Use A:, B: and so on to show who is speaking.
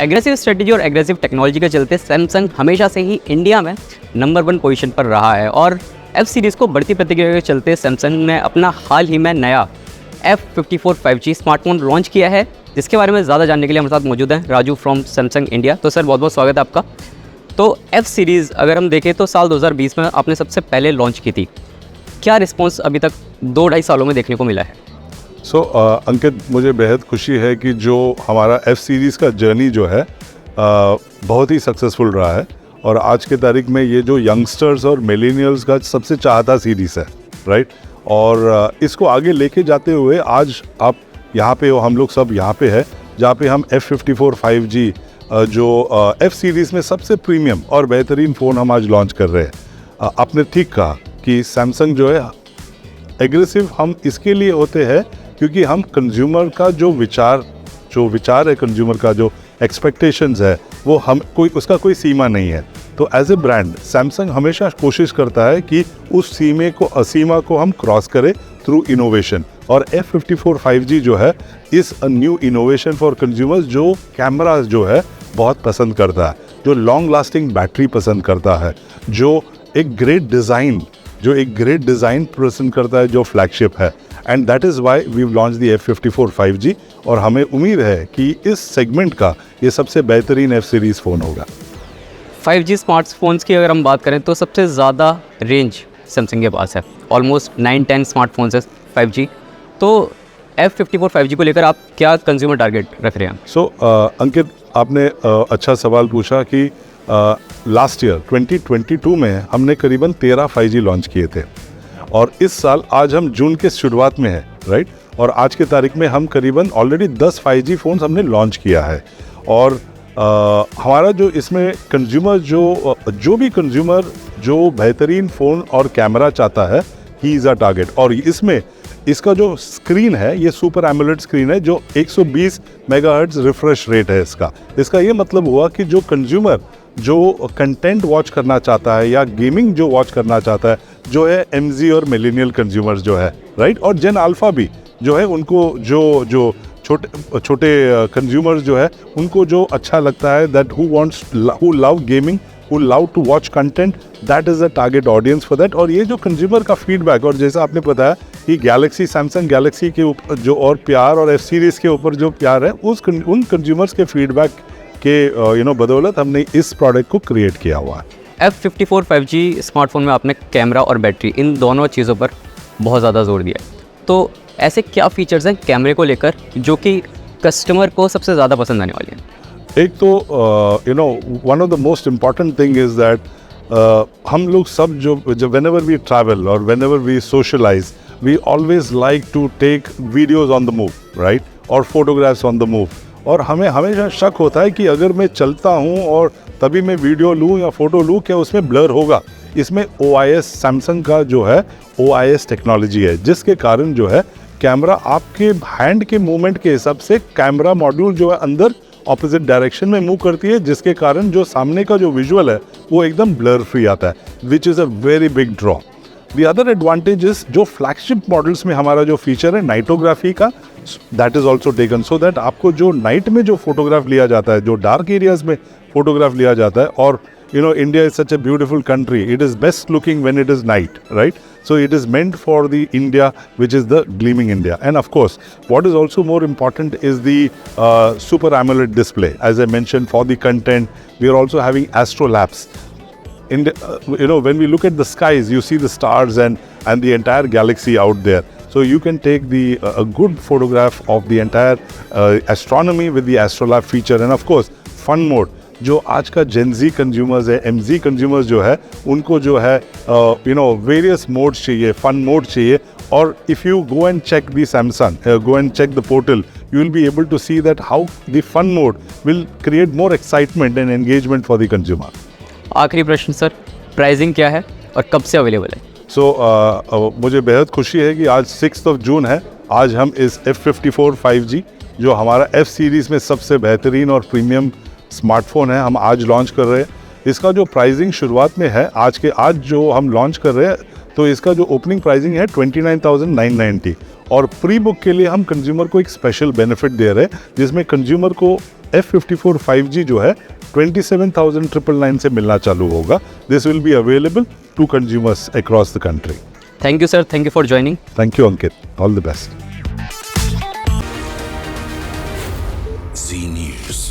A: Aggressive strategy और aggressive technology के चलते सैमसंग हमेशा से ही इंडिया में नंबर 1 पोजीशन पर रहा है और एफ सीरीज़ को बढ़ती प्रतिक्रिया के चलते सैमसंग ने अपना हाल ही में नया F54 5G स्मार्टफोन लॉन्च किया है, जिसके बारे में ज़्यादा जानने के लिए हमारे साथ मौजूद हैं राजू फ्रॉम सैमसंग इंडिया। तो सर बहुत बहुत स्वागत है आपका। तो एफ सीरीज़ अगर हम देखें तो साल 2020 में आपने सबसे पहले लॉन्च की थी, क्या रिस्पॉन्स अभी तक 2-2.5 सालों में देखने को मिला है?
B: अंकित, मुझे बेहद खुशी है कि जो हमारा एफ सीरीज़ का जर्नी जो है बहुत ही सक्सेसफुल रहा है और आज के तारीख में ये जो यंगस्टर्स और मिलेनियल्स का सबसे चाहता सीरीज़ है, राइट। और इसको आगे लेके जाते हुए आज आप यहाँ पे हो, हम लोग सब यहाँ पे है जहाँ पे हम F54 5G जो एफ सीरीज़ में सबसे प्रीमियम और बेहतरीन फ़ोन हम आज लॉन्च कर रहे हैं। आपने ठीक कहा कि सैमसंग जो है एग्रेसिव हम इसके लिए होते हैं क्योंकि हम कंज्यूमर का जो विचार है, कंज्यूमर का जो एक्सपेक्टेशंस है वो हम उसका कोई सीमा नहीं है। तो एज ए ब्रांड सैमसंग हमेशा कोशिश करता है कि उस सीमा को हम क्रॉस करें थ्रू इनोवेशन। और F54 5G जो है इस a new innovation for consumers जो कैमरा जो है बहुत पसंद करता है, जो लॉन्ग लास्टिंग बैटरी पसंद करता है, जो एक ग्रेट डिज़ाइन पसंद करता है, जो फ्लैगशिप है। And that is why we launch the F54 5G और हमें उम्मीद है कि इस सेगमेंट का ये सबसे बेहतरीन एफ सीरीज़ फ़ोन होगा।
A: 5G स्मार्टफोन्स की अगर हम बात करें तो सबसे ज़्यादा रेंज सैमसंग के पास है, ऑलमोस्ट 9-10 स्मार्टफोन्स है 5G। तो F54 5G को लेकर आप क्या कंज्यूमर टारगेट रख रहे हैं?
B: अंकित, आपने अच्छा सवाल पूछा कि लास्ट ईयर 2022 में हमने करीबन 13 5G लॉन्च किए थे और इस साल आज हम जून के शुरुआत में है, राइट। और आज की तारीख में हम करीबन ऑलरेडी 10 5G फ़ोन्स हमने लॉन्च किया है। और हमारा जो इसमें कंज्यूमर जो भी कंज्यूमर जो बेहतरीन फ़ोन और कैमरा चाहता है, ही इज़ अ टारगेट। और इसमें इसका जो स्क्रीन है ये सुपर एमोलेड स्क्रीन है जो 120 मेगाहर्ट्ज़ रिफ्रेश रेट है इसका ये मतलब हुआ कि जो कंज्यूमर जो कंटेंट वॉच करना चाहता है या गेमिंग जो वॉच करना चाहता है, जो है MZ और मिलेनियल कंज्यूमर्स जो है, राइट, और जेन अल्फ़ा भी जो है, उनको जो छोटे कंज्यूमर्स जो है उनको जो अच्छा लगता है, that who love gaming, who love to watch content, that is the target audience for that। और ये जो कंज्यूमर का फीडबैक, और जैसा आपने बताया कि सैमसंग गैलेक्सी के ऊपर जो और प्यार और एफ सीरीज़ के ऊपर जो प्यार है उन कंज्यूमर्स के फीडबैक के बदौलत हमने इस प्रोडक्ट को क्रिएट किया हुआ है।
A: F54 5G स्मार्टफोन में आपने कैमरा और बैटरी इन दोनों चीज़ों पर बहुत ज़्यादा जोर दिया है, तो ऐसे क्या फीचर्स हैं कैमरे को लेकर जो कि कस्टमर को सबसे ज़्यादा पसंद आने वाले हैं?
B: एक तो one of the most important thing is that हम लोग सब जो व्हेनेवर वी ट्रैवल और whenever we socialize, we always like to take videos on the move, right, और फोटोग्राफ्स ऑन द मूव। और हमें हमेशा शक होता है कि अगर मैं चलता हूँ और तभी मैं वीडियो लूँ या फ़ोटो लूँ, क्या उसमें ब्लर होगा? इसमें OIS, सैमसंग का जो है OIS टेक्नोलॉजी है, जिसके कारण जो है कैमरा आपके हैंड के मूवमेंट के हिसाब से कैमरा मॉड्यूल जो है अंदर ऑपोजिट डायरेक्शन में मूव करती है, जिसके कारण जो सामने का जो विजुअल है वो एकदम ब्लर फ्री आता है, which is a very big draw. The other advantage is जो फ्लैगशिप मॉडल्स में हमारा जो फीचर है नाइटोग्राफी का, that is also taken, so that आपको जो नाइट में जो फोटोग्राफ लिया जाता है, जो डार्क एरियाज में फोटोग्राफ लिया जाता है, और India is such a beautiful country, it is best looking when it is night, right? So it is meant for the India which is the gleaming India. And of course what is also more important is the super AMOLED display. As I mentioned, for the content we are also having astrolabs in the, when we look at the skies, you see the stars and the entire galaxy out there, so you can take a good photograph of the entire astronomy with the astrolab feature. And of course fun mode, जो आज का Gen Z consumers है, MZ consumers जो है, उनको जो है various modes चाहिए, फन मोड चाहिए। और if you go and check the Samsung, go and check the portal, you will be able to see that how the fun mode will create more excitement and engagement for the consumer.
A: आखिरी प्रश्न sir, pricing क्या है और कब से available है?
B: मुझे बेहद खुशी है कि आज 6 जून है, आज हम इस F54 5G जो हमारा एफ सीरीज़ में सबसे बेहतरीन और प्रीमियम स्मार्टफोन है, हम आज लॉन्च कर रहे हैं। इसका जो प्राइसिंग शुरुआत में है, आज जो हम लॉन्च कर रहे हैं तो इसका जो ओपनिंग प्राइसिंग है 29,990 और प्री बुक के लिए हम कंज्यूमर को एक स्पेशल बेनिफिट दे रहे हैं जिसमें कंज्यूमर को F54 5G जो है 27,999 से मिलना चालू होगा. This will be available to consumers across the country.
A: Thank you sir, thank you for joining.
B: Thank you Ankit, all the best.
C: Z News.